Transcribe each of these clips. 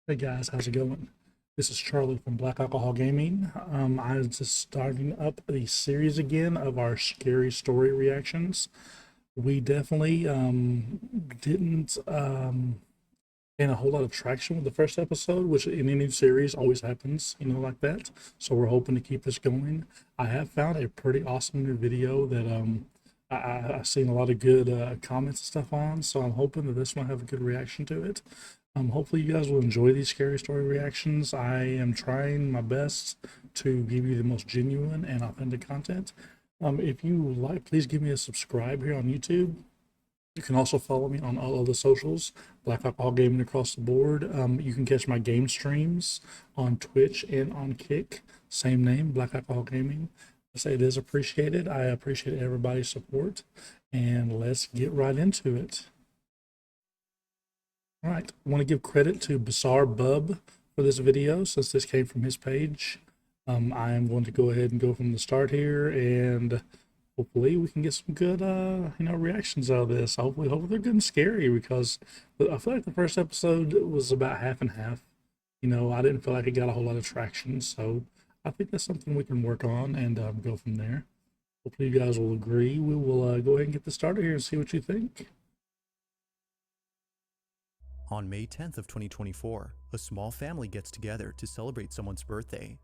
Hey guys, how's it going? This is Charlie from Black Alcohol Gaming. I'm just starting up the series again of our scary story reactions. We definitely didn't gain a whole lot of traction with the first episode, which in any series always happens, like that. So we're hoping to keep this going. I have found a pretty awesome new video that I've seen a lot of good comments and stuff on, so I'm hoping that this one have a good reaction to it. Hopefully you guys will enjoy these scary story reactions. I am trying my best to give you the most genuine and authentic content. If you like, please give me a subscribe here on YouTube. You can also follow me on all of the socials, Black Alcohol Gaming across the board. You can catch my game streams on Twitch and on Kick. Same name, Black Alcohol Gaming. I say it is appreciated. I appreciate everybody's support. And let's get right into it. All right, I want to give credit to Bizarre Bub for this video since this came from his page. I am going to go ahead and go from the start here, and hopefully we can get some good, reactions out of this. Hopefully they're good and scary because I feel like the first episode was about half and half. I didn't feel like it got a whole lot of traction, so I think that's something we can work on and go from there. Hopefully you guys will agree. We will go ahead and get this started here and see what you think. On May 10th of 2024, a small family gets together to celebrate someone's birthday.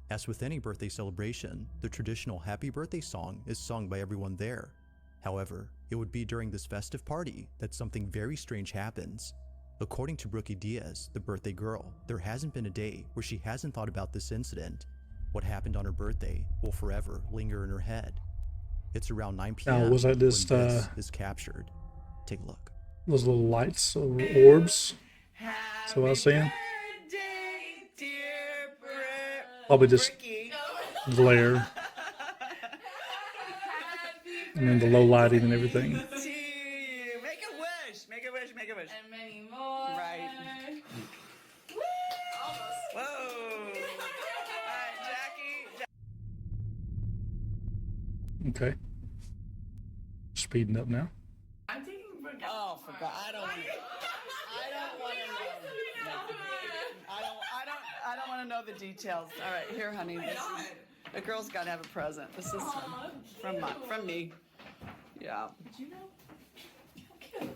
As with any birthday celebration, the traditional happy birthday song is sung by everyone there. However, it would be during this festive party that something very strange happens. According to Brookie Diaz, the birthday girl, there hasn't been a day where she hasn't thought about this incident. What happened on her birthday will forever linger in her head. It's around 9 p.m. Now, was that just when this is captured. Take a look. Those little lights or orbs? So I was saying, probably just glare, and then the low lighting and everything. Make a wish, make a wish, make a wish. And many more. Right. Woo! Almost. Whoa. All right, Jackie. Okay. Speeding up now. I'm taking Brooke. Oh, for God, I don't want to. I don't want to know. I don't want to know the details. All right, here, honey. The girl's got to have a present. This is from me. Yeah. Did you know? How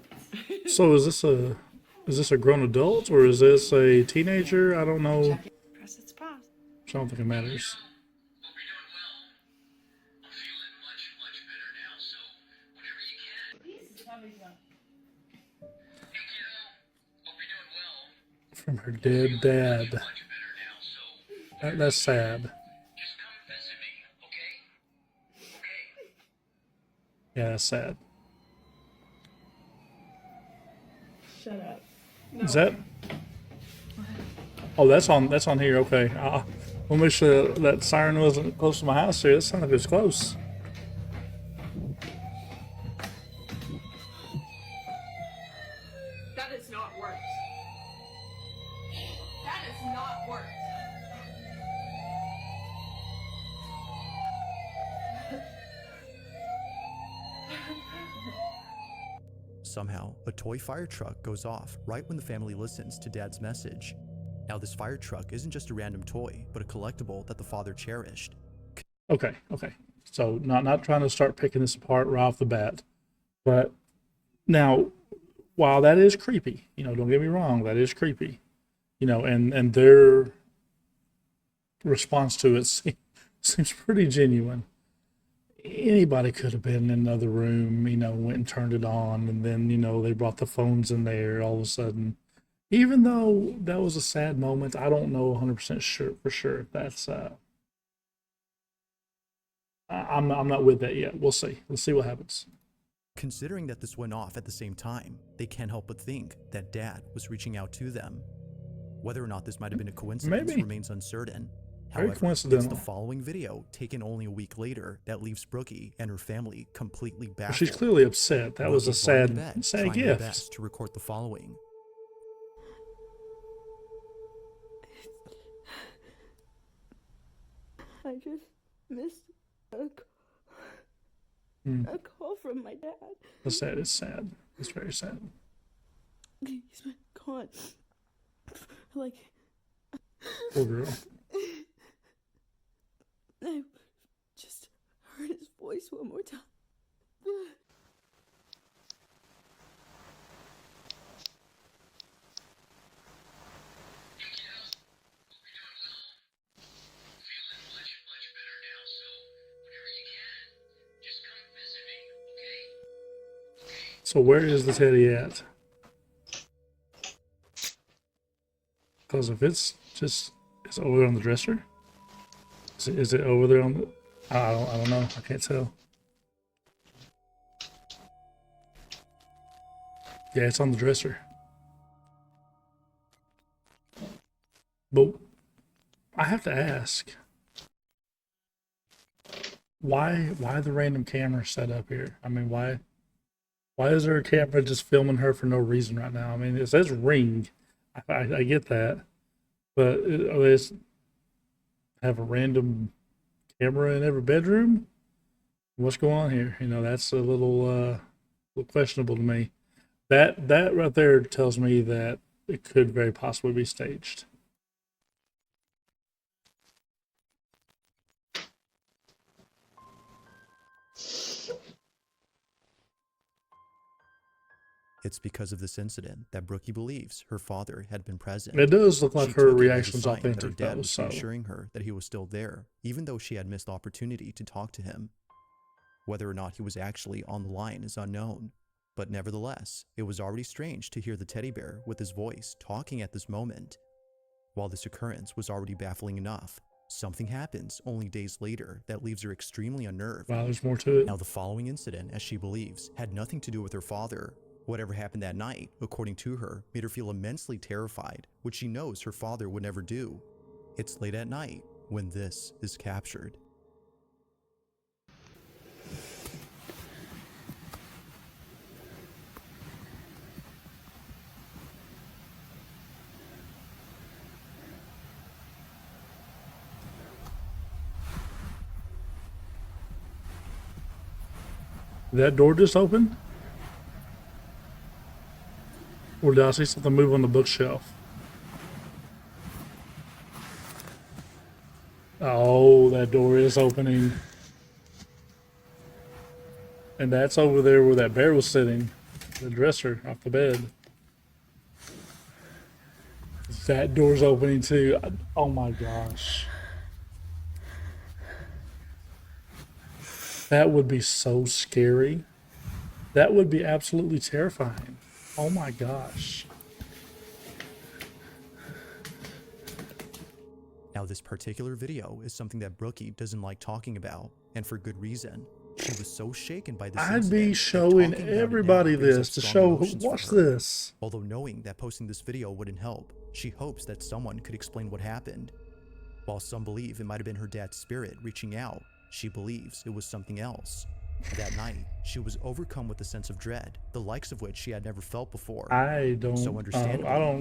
cute. So is this a grown adult or is this a teenager? I don't know. Jackie, press its pause. I don't think it matters. Hope you're doing well. I'm feeling much better now, so whenever you can. Peace. Somebody's going. Hey kiddo, hope you're doing well. From her dead dad. Much better now, so That's sad. just come visit me, okay? Okay. Yeah, that's sad. Shut up. Is that? Oh, that's on here. Okay. We'll make sure that siren wasn't close to my house here. It sounded like it was close. That is not worked. That is not worked. Somehow, a toy fire truck goes off right when the family listens to Dad's message. Now, this fire truck isn't just a random toy, but a collectible that the father cherished. Okay. So not trying to start picking this apart right off the bat, but now while that is creepy, don't get me wrong, that is creepy, and their response to it seems pretty genuine. Anybody could have been in another room, went and turned it on, and then, they brought the phones in there all of a sudden. Even though that was a sad moment, I don't know 100% sure for sure if that's, I'm not with that yet. We'll see. Let's see what happens. Considering that this went off at the same time, they can't help but think that Dad was reaching out to them. Whether or not this might have been a coincidence Maybe. remains uncertain. Very However, it's coincidental. the following video, taken only a week later, that leaves Brookie and her family completely Well, baffled. she's clearly upset. That was a Brookie's lying in sad bed, trying her gift. best to record the following. I just missed a call from my dad. It's sad. It's sad. It's very sad. He's been gone like Poor girl. I just heard his voice one more time. Feeling much, much better now, so whenever you can, just come visit me, okay? So where is the teddy at? Because if it's over there on the dresser. Is it over there on the? I don't know. I can't tell. Yeah, it's on the dresser. But I have to ask, why the random camera set up here? I mean, why is there a camera just filming her for no reason right now? I mean, it says ring. I get that, but they just have a random camera in every bedroom? What's going on here? You know, that's a little questionable to me. That right there tells me that it could very possibly be staged. It's because of this incident that Brookie believes her father had been present. It does look like She her took it as a reaction's sign that her authentic dad though, was so reassuring her that he was still there, even though she had missed the opportunity to talk to him. Whether or not he was actually on the line is unknown, but nevertheless, it was already strange to hear the teddy bear with his voice talking at this moment. While this occurrence was already baffling enough, something happens only days later that leaves her extremely unnerved. wow, there's more to it. Now, the following incident, as she believes, had nothing to do with her father. Whatever happened that night, according to her, made her feel immensely terrified, which she knows her father would never do. It's late at night when this is captured. Did that door just open? Or did I see something move on the bookshelf? Oh, that door is opening. And that's over there where that bear was sitting. The dresser off the bed. That door's opening too. Oh my gosh. That would be so scary. That would be absolutely terrifying. Oh my gosh. Now, this particular video is something that Brookie doesn't like talking about, and for good reason. She was so shaken by this I'd incident be that showing talking about it now everybody brings up this to strong show, emotions for watch her. this. Although knowing that posting this video wouldn't help, she hopes that someone could explain what happened. While some believe it might have been her dad's spirit reaching out, she believes it was something else. That night, she was overcome with a sense of dread, the likes of which she had never felt before. I don't She would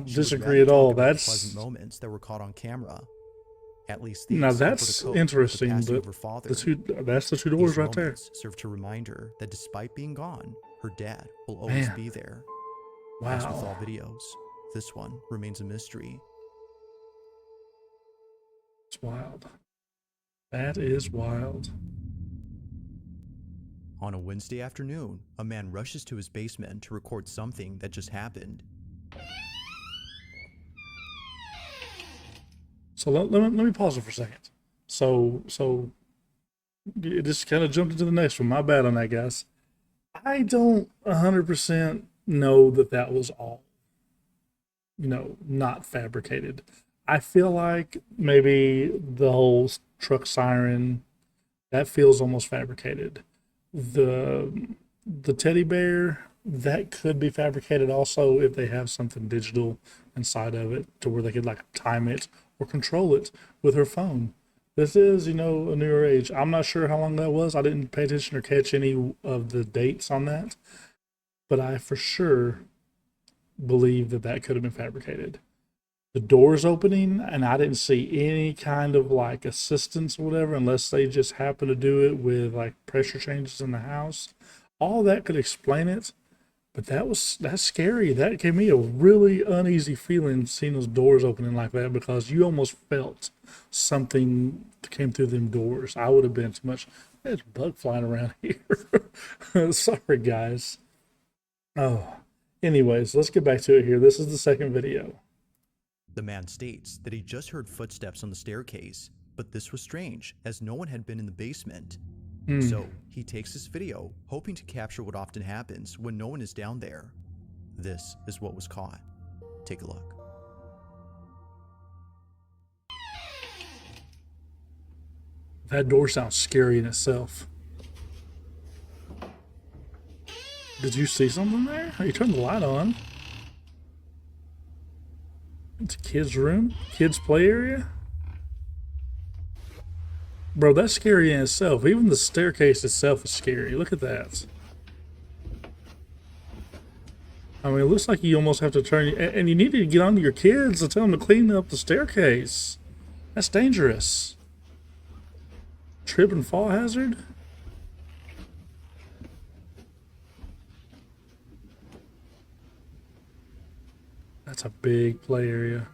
disagree rather at all. talk about the That's pleasant moments that were caught on camera. At least these now help her to that's cope with the interesting, passing but of her father. that's the two These doors right there. moments serve to remind her that despite being gone, her dad will always Man. be there. As with all Wow. videos, this one remains a mystery. It's wild. That is wild. On a Wednesday afternoon, a man rushes to his basement to record something that just happened. So let me pause it for a second. So it just kind of jumped into the next one. My bad on that, guys. I don't 100% know that was all, not fabricated. I feel like maybe the whole truck siren, that feels almost fabricated. The teddy bear, that could be fabricated also if they have something digital inside of it to where they could like time it or control it with her phone. This is, a newer age. I'm not sure how long that was. I didn't pay attention or catch any of the dates on that, but I for sure believe that could have been fabricated. The doors opening, and I didn't see any kind of like assistance or whatever, unless they just happened to do it with like pressure changes in the house. All that could explain it, But that's scary. That gave me a really uneasy feeling seeing those doors opening like that, because you almost felt something came through them doors. I would have been too much. There's a bug flying around here. Sorry, guys. Oh, anyways, let's get back to it here. This is the second video. The man states that he just heard footsteps on the staircase, but this was strange as no one had been in the basement. So he takes this video, hoping to capture what often happens when no one is down there. This is what was caught. Take a look. That door sounds scary in itself. Did you see something there? You turned the light on. It's a kid's room, kid's play area. Bro, that's scary in itself. Even the staircase itself is scary. Look at that. I mean, it looks like you almost have to turn, and you need to get onto your kids and tell them to clean up the staircase. That's dangerous. Trip and fall hazard? That's a big play area.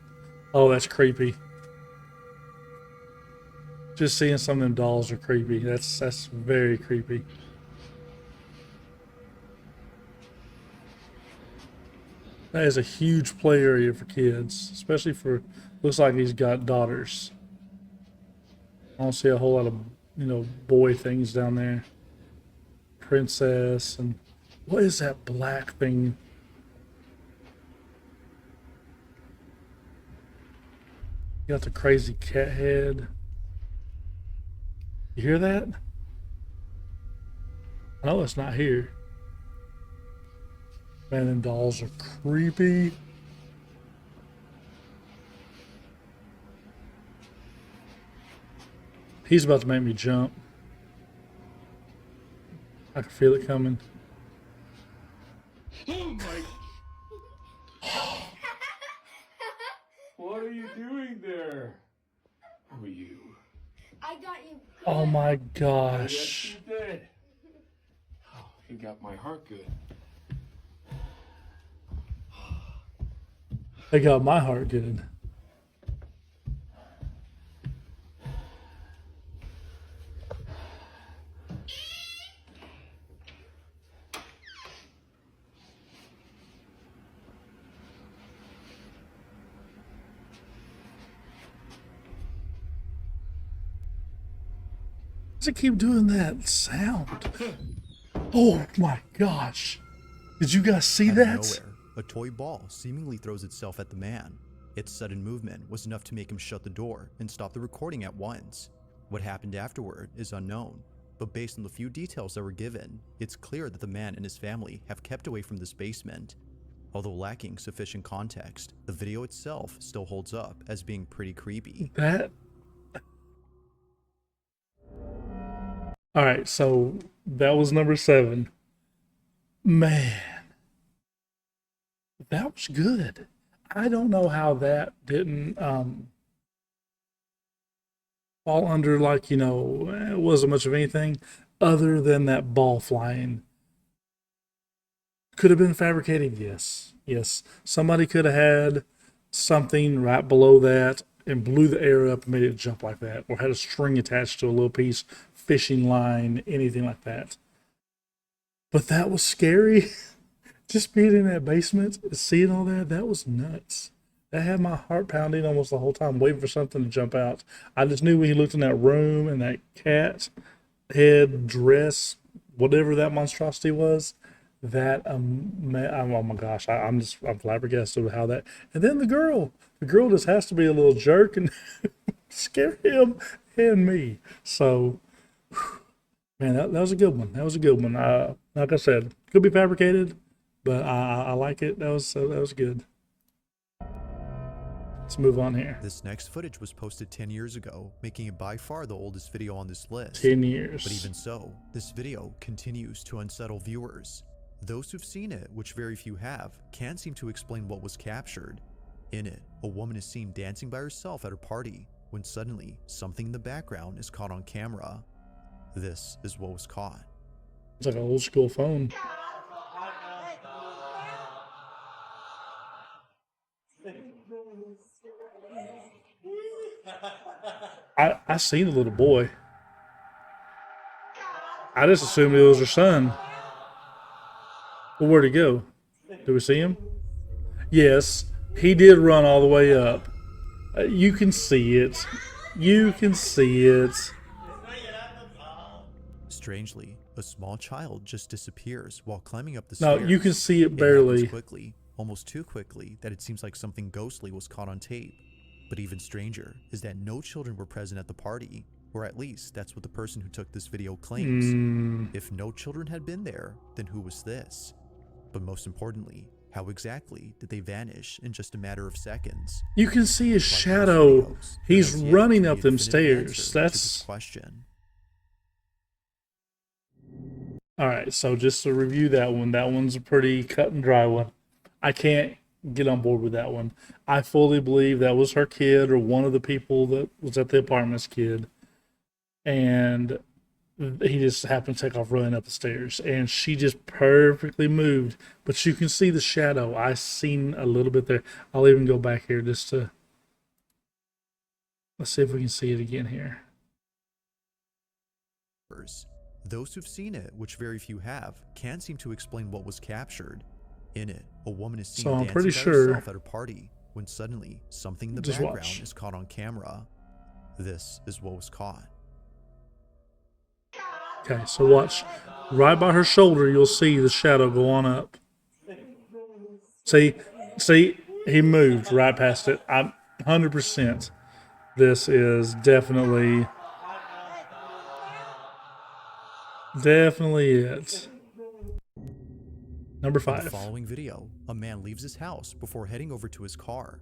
Oh, that's creepy. Just seeing some of them dolls are creepy. That's very creepy. That is a huge play area for kids, especially for, looks like he's got daughters. I don't see a whole lot of, boy things down there. Princess, and what is that black thing? You got the crazy cat head. You hear that? I know it's not here. Man, them dolls are creepy. He's about to make me jump. I can feel it coming. Oh my! What are you doing there? Who are you? I got you. Oh my Yes, gosh. you did. Oh, you got my heart good. They got my heart good. Does it keep doing that sound? Oh my gosh. Did you guys see Out of that? nowhere, a toy ball seemingly throws itself at the man. Its sudden movement was enough to make him shut the door and stop the recording at once. What happened afterward is unknown, but based on the few details that were given, it's clear that the man and his family have kept away from this basement. Although lacking sufficient context, the video itself still holds up as being pretty creepy. That. All right, so that was number 7. Man, that was good. I don't know how that didn't fall under, like, it wasn't much of anything other than that ball flying. Could have been fabricated, yes. Somebody could have had something right below that and blew the air up and made it jump like that, or had a string attached to a little piece, fishing line, anything like that. But that was scary. Just being in that basement, seeing all that, that was nuts. That had my heart pounding almost the whole time, waiting for something to jump out. I just knew when he looked in that room and that cat head dress, whatever that monstrosity was, that oh my gosh, I'm flabbergasted with how that. And then the girl just has to be a little jerk and scare him and me. So, man, that was a good one. That was a good one. Like I said, could be fabricated, but I like it. That was good. Let's move on here. This next footage was posted 10 years ago, making it by far the oldest video on this list. 10 years. But even so, this video continues to unsettle viewers. Those who've seen it, which very few have, can't seem to explain what was captured. In it, a woman is seen dancing by herself at her party, when suddenly, something in the background is caught on camera. This is what was caught. It's like an old school phone. I seen the little boy. I just assumed it was her son. Well, where'd he go? Do we see him? Yes, he did run all the way up. You can see it. You can see it. Strangely, a small child just disappears while climbing up the No, stairs. you can see it It barely. happens quickly, almost too quickly that it seems like something ghostly was caught on tape. But even stranger is that no children were present at the party, or at least that's what the person who took this video claims. If no children had been there, then who was this? But most importantly, how exactly did they vanish in just a matter of seconds? You can see his Like most shadow. videos, He's there has yet running to up be a them definitive answer stairs. to this That's question. all right. So just to review that one, that one's a pretty cut and dry one. I can't get on board with that one. I fully believe that was her kid or one of the people that was at the apartment's kid, and he just happened to take off running up the stairs, and she just perfectly moved. But you can see the shadow. I seen a little bit there. I'll even go back here just to let's see if we can see it again here. Those who've seen it, which very few have, can't seem to explain what was captured. In it, a woman is seen So I'm dancing pretty by sure- herself at a party when suddenly something in the Just background watch. is caught on camera. This is what was caught. Okay, so watch. Right by her shoulder, you'll see the shadow go on up. See, he moved right past it. I'm 100%. This is definitely it. Number In the 5. following video, a man leaves his house before heading over to his car.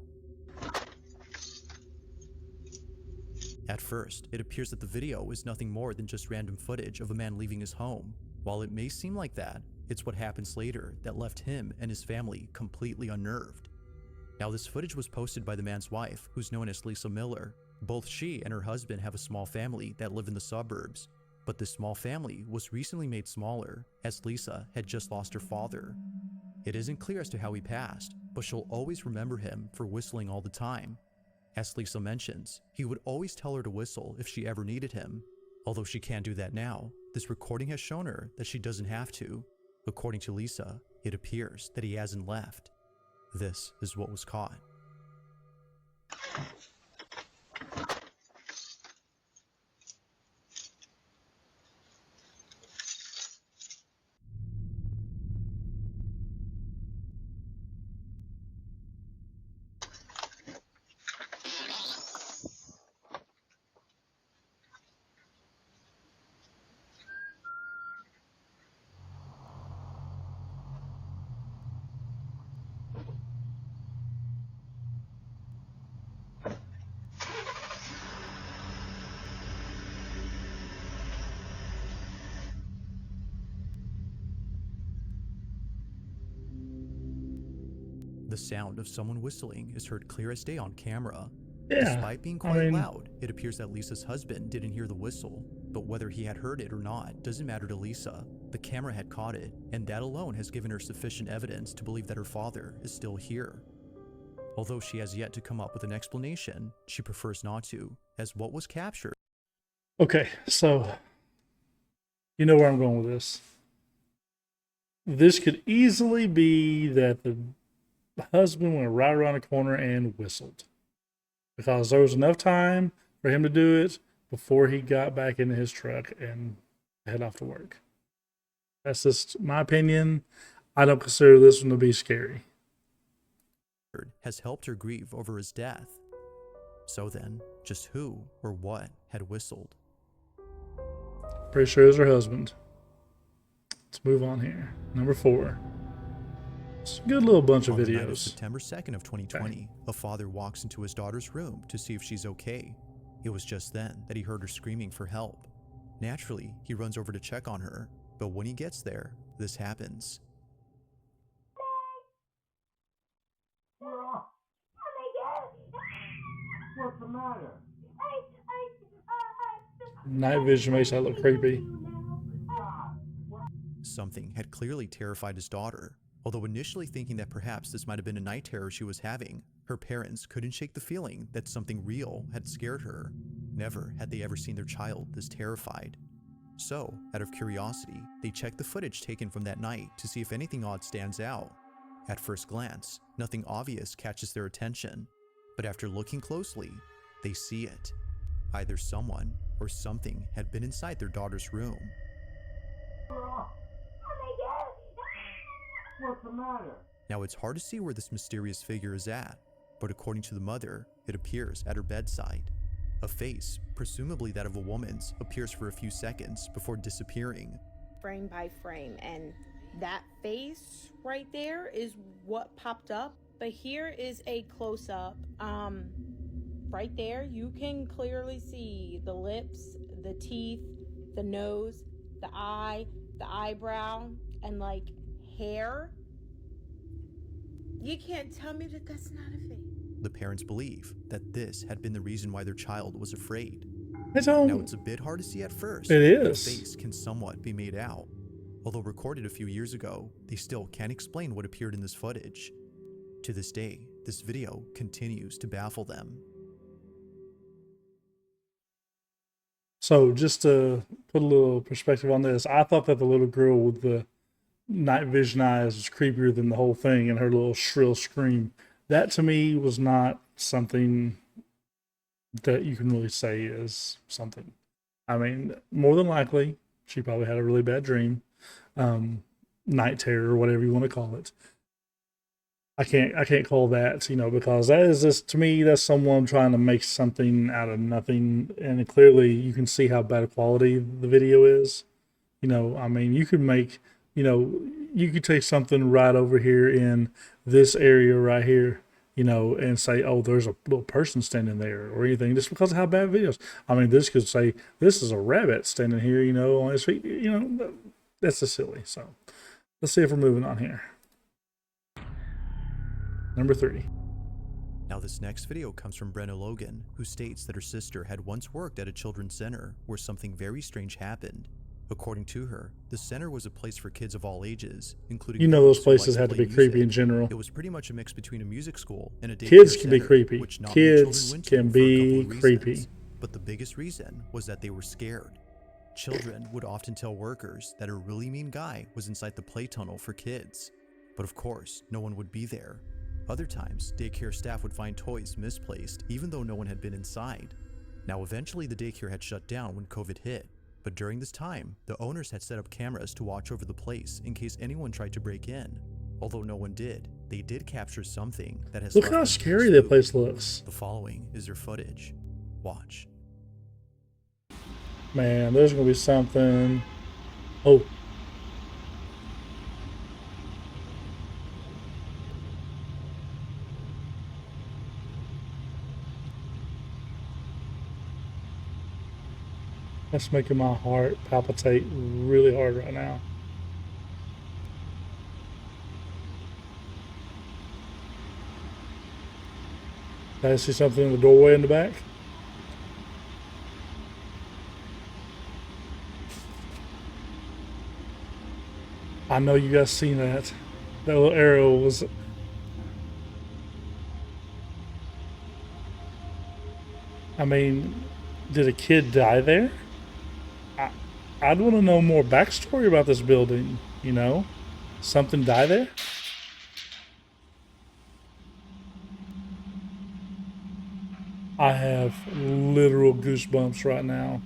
At first, it appears that the video is nothing more than just random footage of a man leaving his home. While it may seem like that, it's what happens later that left him and his family completely unnerved. Now, this footage was posted by the man's wife, who's known as Lisa Miller. Both she and her husband have a small family that live in the suburbs, but this small family was recently made smaller as Lisa had just lost her father. It isn't clear as to how he passed, but she'll always remember him for whistling all the time. As Lisa mentions, he would always tell her to whistle if she ever needed him. Although she can't do that now, this recording has shown her that she doesn't have to. According to Lisa, it appears that he hasn't left. This is what was caught. The sound of someone whistling is heard clear as day on camera. Yeah, Despite being I quite mean- loud, it appears that Lisa's husband didn't hear the whistle, but whether he had heard it or not doesn't matter to Lisa. The camera had caught it, and that alone has given her sufficient evidence to believe that her father is still here. Although she has yet to come up with an explanation, she prefers not to, as what was captured Okay, so you know where I'm going with this. This could easily be that the husband went right around the corner and whistled, because there was enough time for him to do it before he got back into his truck and head off to work. That's just my opinion. I don't consider this one to be scary. has helped her grieve over his death. So then, just who or what had whistled? Pretty sure it was her husband. Let's move on here. Number 4. It's a good little bunch of On the night of videos. September 2nd of 2020, a father walks into his daughter's room to see if she's okay. It was just then that he heard her screaming for help. Naturally, he runs over to check on her, but when he gets there, this happens. What's the matter? Night vision makes that look creepy. Something had clearly terrified his daughter. Although initially thinking that perhaps this might have been a night terror she was having, Her parents couldn't shake the feeling that something real had scared her. Never had they ever seen their child this terrified. So, out of curiosity, they checked the footage taken from that night to see if anything odd stands out. At first glance, nothing obvious catches their attention, but after looking closely, they see it. Either someone or something had been inside their daughter's room. What's the matter? Now, it's hard to see where this mysterious figure is at, but according to the mother, it appears at her bedside. A face, presumably that of a woman's, appears for a few seconds before disappearing. Frame by frame, and that face right there is what popped up. But here is a close-up. Right there, you can clearly see the lips, the teeth, the nose, the eye, the eyebrow, and like hair. You can't tell me that that's not a face. The parents believe that this had been the reason why their child was afraid. I don't. Now, it's a bit hard to see at first. It but is. The face can somewhat be made out. Although recorded a few years ago, they still can't explain what appeared in this footage. To this day, this video continues to baffle them. So just to put a little perspective on this, I thought that the little girl with the night vision eyes was creepier than the whole thing, and her little shrill scream. That to me was not something that you can really say is something. I mean, more than likely, she probably had a really bad dream, night terror, whatever you want to call it. I can't call that, because that is just, to me, that's someone trying to make something out of nothing, and clearly you can see how bad quality the video is. I mean, you could make, you could take something right over here in this area right here, and say, oh, there's a little person standing there or anything, just because of how bad videos. I mean, this could say, this is a rabbit standing here, on his feet, that's just silly. So let's see if we're moving on here. Number 3. Now, this next video comes from Brenna Logan, who states that her sister had once worked at a children's center where something very strange happened. According to her, the center was a place for kids of all ages, including those those who liked places had to play be creepy music. in general. It was pretty much a mix between a music school and a daycare Kids can be center, creepy. which not many children Kids went to can for a couple be of reasons. creepy. But the biggest reason was that they were scared. Children would often tell workers that a really mean guy was inside the play tunnel for kids. But of course, no one would be there. Other times, daycare staff would find toys misplaced even though no one had been inside. Now, eventually the daycare had shut down when COVID hit, but during this time, the owners had set up cameras to watch over the place in case anyone tried to break in. Although no one did, they did capture something that has Look left how them scary that spooked. place looks. The following is their footage. Watch. Man, there's going to be something. Oh. That's making my heart palpitate really hard right now. Did I see something in the doorway in the back? I know you guys seen that. That little arrow was... I mean, did a kid die there? I'd want to know more backstory about this building, Something die there? I have literal goosebumps right now.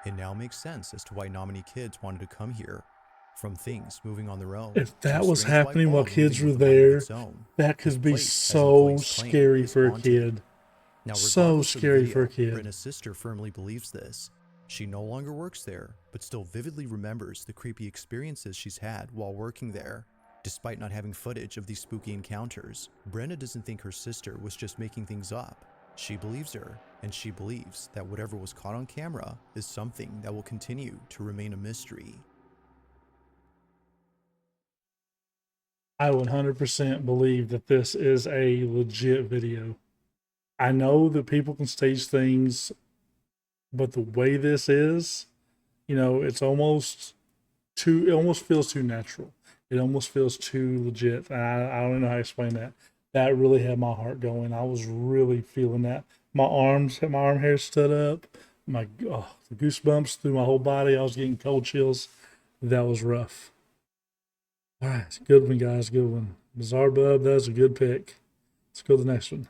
It now makes sense as to why not many kids wanted to come here. From things moving on their own. If that to a was strange white happening ball while kids moving were with a mind of there, its own. that This could be place, as so employees claim, scary is for a haunted. kid. Now, So regardless of the scary for a video, kid. Brenna's sister firmly believes this. She no longer works there, but still vividly remembers the creepy experiences she's had while working there. Despite not having footage of these spooky encounters, Brenna doesn't think her sister was just making things up. She believes her, and she believes that whatever was caught on camera is something that will continue to remain a mystery. I 100% believe that this is a legit video. I know that people can stage things, but the way this is, it's almost it almost feels too natural. It almost feels too legit. And I don't know how to explain that. That really had my heart going. I was really feeling that. My arm hair stood up. The goosebumps through my whole body. I was getting cold chills. That was rough. All right, good one, guys. Good one. Bizarre Bub, that was a good pick. Let's go to the next one.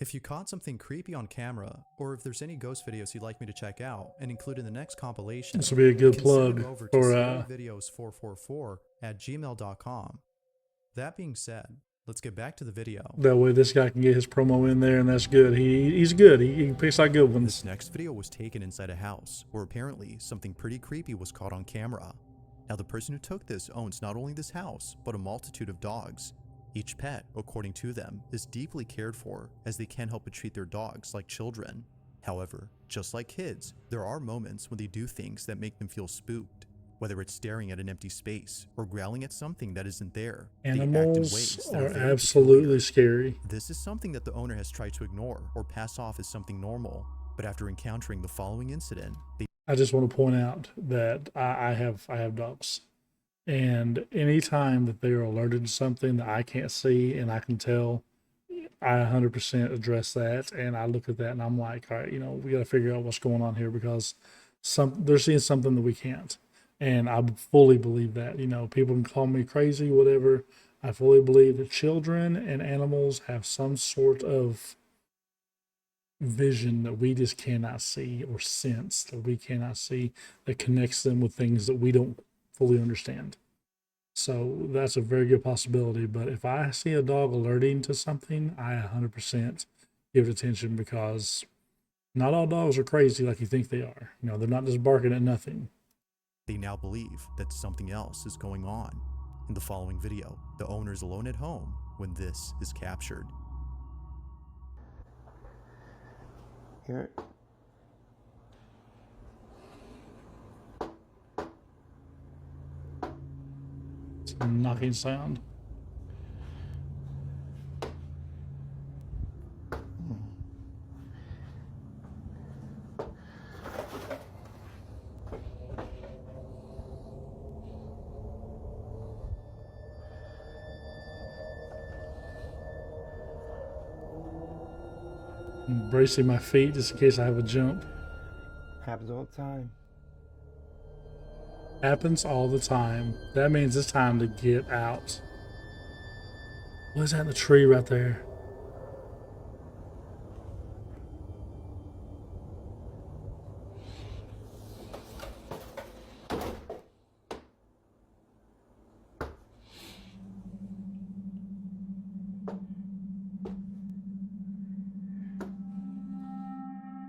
If you caught something creepy on camera, or if there's any ghost videos you'd like me to check out and include in the next compilation, This will be a good consider plug it over to for scaryvideos444@gmail.com. That being said, let's get back to the video. that way this guy can get his promo in there, and that's good. He's good. He picks out good ones. This next video was taken inside a house where apparently something pretty creepy was caught on camera. Now the person who took this owns not only this house, but a multitude of dogs. Each pet, according to them, is deeply cared for, as they can't help but treat their dogs like children. However, just like kids, there are moments when they do things that make them feel spooked. Whether it's staring at an empty space or growling at something that isn't there, they act in Animals ways that are very absolutely peculiar. scary. This is something that the owner has tried to ignore or pass off as something normal, but after encountering the following incident, they I just want to point out that I have dogs, and anytime that they are alerted to something that I can't see and I can tell, I 100% address that, and I look at that and I'm like, all right, we got to figure out what's going on here because they're seeing something that we can't, and I fully believe that. People can call me crazy, whatever. I fully believe that children and animals have some sort of vision that we just cannot see, or sense that we cannot see, that connects them with things that we don't fully understand. So that's a very good possibility. But if I see a dog alerting to something, I 100% give it attention, because not all dogs are crazy like you think they are. They're not just barking at nothing. now believe that something else is going on. In the following video, the owner is alone at home when this is captured. Hear it? It's a knocking sound. I'm bracing my feet just in case I have a jump. Happens all the time. Happens all the time. That means it's time to get out. What is that in the tree right there?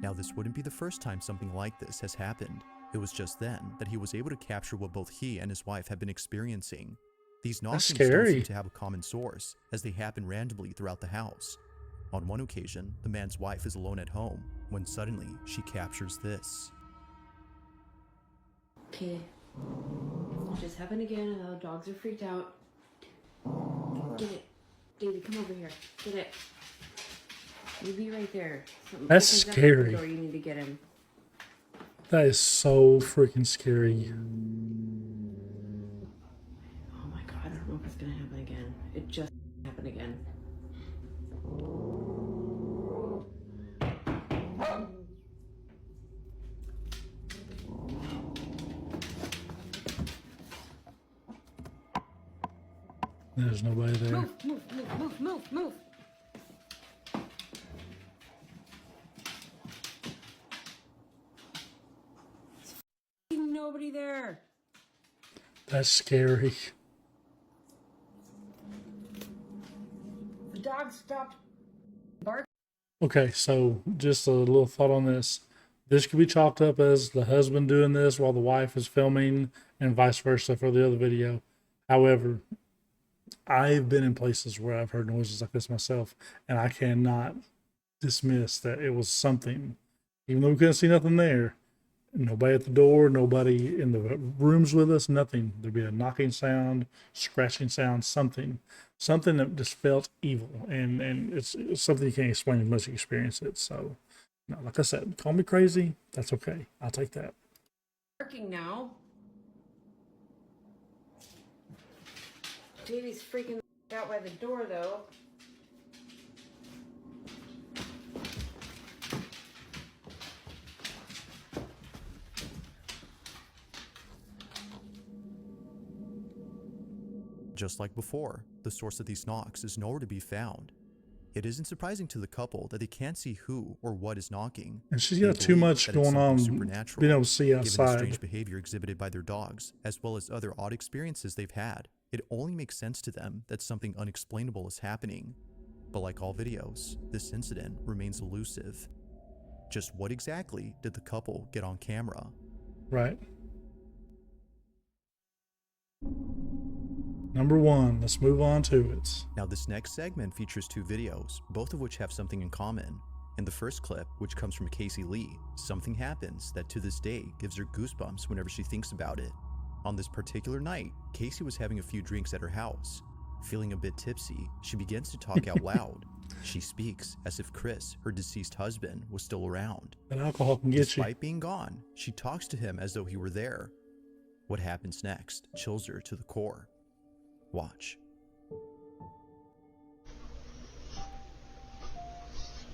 Now, this wouldn't be the first time something like this has happened. It was just then that he was able to capture what both he and his wife had been experiencing. These knockings don't scary. seem to have a common source, as they happen randomly throughout the house. On one occasion, the man's wife is alone at home when suddenly she captures this. Okay. It just happened again and the dogs are freaked out. Get it. David, come over here. Get it. You be right there. Something That's opens up at the scary. door, you need to get him. That is so freaking scary. Oh my god, I don't know if it's gonna happen again. It just happened again. There's nobody there. Move. There's nobody there. That's scary. The dog stopped barking. Okay, so just a little thought on this. This could be chalked up as the husband doing this while the wife is filming, and vice versa for the other video. However, I've been in places where I've heard noises like this myself, and I cannot dismiss that it was something. Even though we couldn't see nothing there, Nobody at the door, nobody in the rooms with us, nothing. There'd be a knocking sound, scratching sound, something that just felt evil. And it's something you can't explain unless you experience it. So, no, like I said, call me crazy. That's okay. I'll take that. Working now. Davey's freaking out by the door though. Just like before, the source of these knocks is nowhere to be found. It isn't surprising to the couple that they can't see who or what is knocking. And she's They got too believe much that it's going something on, supernatural, being able to see given the outside. strange behavior exhibited by their dogs, as well as other odd experiences they've had. It only makes sense to them that something unexplainable is happening. But like all videos, this incident remains elusive. Just what exactly did the couple get on camera? Right. Number one, let's move on to it. Now this next segment features two videos, both of which have something in common. In the first clip, which comes from Casey Lee, something happens that to this day gives her goosebumps whenever she thinks about it. On this particular night, Casey was having a few drinks at her house. Feeling a bit tipsy, she begins to talk out loud. She speaks as if Chris, her deceased husband, was still around. That alcohol can get you. Despite being gone, she talks to him as though he were there. What happens next chills her to the core. Watch.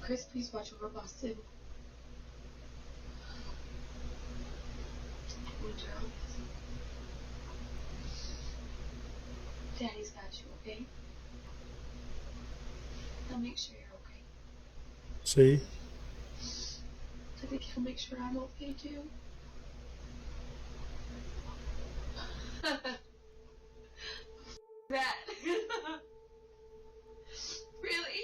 Chris, please watch over Boston. Daddy's got you, okay? I'll make sure you're okay. See? I think he'll make sure I'm okay too. That. Really?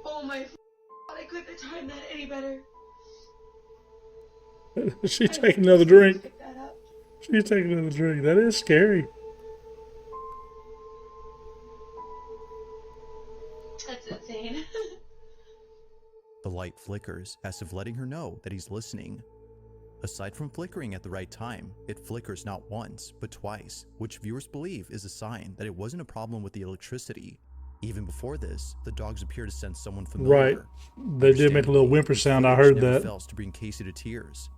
Oh my God, I couldn't have timed that any better. She's taking another drink. Pick that up. She's taking another drink. That is scary. That's insane. The light flickers as if letting her know that he's listening. Aside from flickering at the right time, it flickers not once, but twice, which viewers believe is a sign that it wasn't a problem with the electricity. Even before this, the dogs appear to sense someone familiar. Right. They did make a little whimper sound. I heard that. Fails to bring Casey to tears.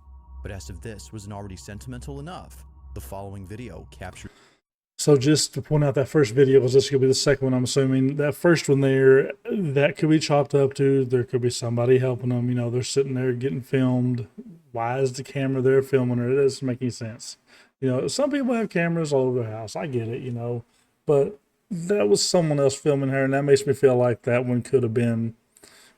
But as if this wasn't already sentimental enough, the following video captured. So just to point out that first video, because this could be the second one, I'm assuming. That first one there, that could be chopped up to, there could be somebody helping them. You know, they're sitting there getting filmed. Why is the camera there filming her? It doesn't make any sense. You know, some people have cameras all over their house. I get it, you know. But that was someone else filming her, and that makes me feel like that one could have been,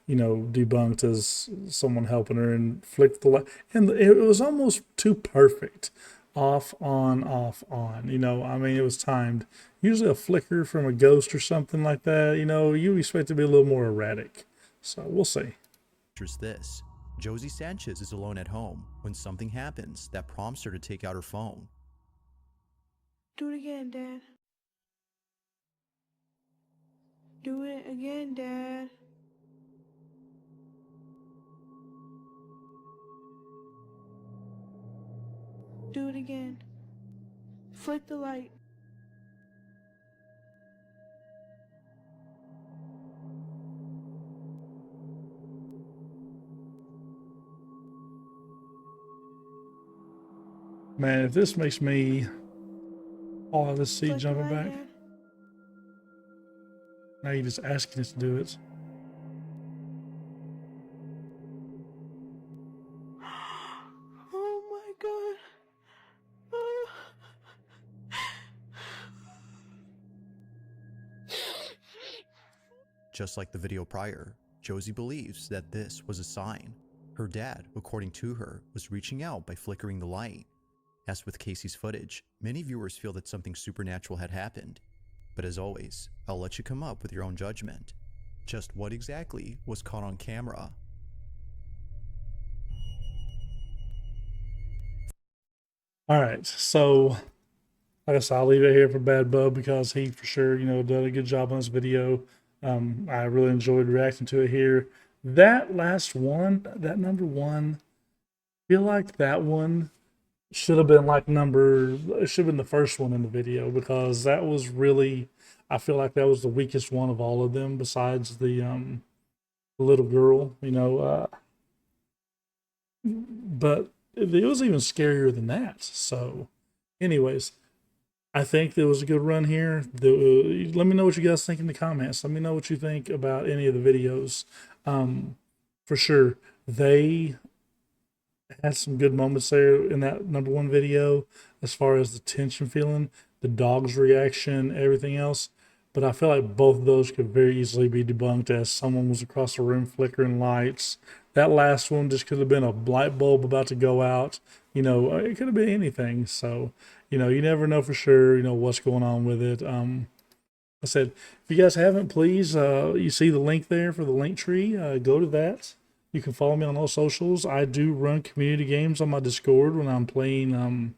you know, debunked as someone helping her and flicked the light. And it was almost too perfect. Off, on, off, on. You know, I mean, it was timed. Usually a flicker from a ghost or something like that, you know, you expect it to be a little more erratic. So we'll see. This. Josie Sanchez is alone at home when something happens that prompts her to take out her phone. Do it again, Dad. Do it again, Dad. Do it again. Flick the light. Man, if this makes me fall out of the seat Flick the jumping light, back, Dad. now you're just asking us to do it. Oh my God. Oh. Just like the video prior, Josie believes that this was a sign. Her dad, according to her, was reaching out by flickering the light. As with Casey's footage, many viewers feel that something supernatural had happened. But as always, I'll let you come up with your own judgment. Just what exactly was caught on camera? All right, so I guess I'll leave it here for Bad Bub because he for sure, you know, did a good job on this video. I really enjoyed reacting to it here. that last one, that number one, I feel like that one should have been like it should have been the first one in the video, because that was really, I feel like that was the weakest one of all of them besides the little girl, but it was even scarier than that. So anyways, I think there was a good run here. Let me know what you guys think in the comments. Let me know what you think about any of the videos. For sure, they had some good moments there in that number one video, as far as the tension feeling, the dog's reaction, everything else. But I feel like both of those could very easily be debunked as someone was across the room flickering lights. That last one just could have been a light bulb about to go out. It could have been anything. So, you never know for sure, what's going on with it. I said, if you guys haven't, please, you see the link there for the link tree. Go to that. You can follow me on all socials. I do run community games on my Discord when I'm playing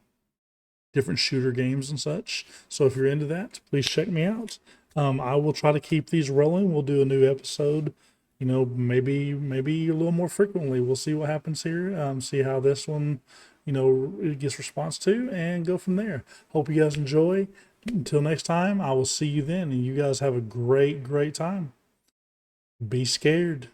different shooter games and such. So if you're into that, please check me out. I will try to keep these rolling. We'll do a new episode, maybe a little more frequently. We'll see what happens here. See how this one, it gets response to, and go from there. Hope you guys enjoy. Until next time, I will see you then, and you guys have a great, great time. Be scared.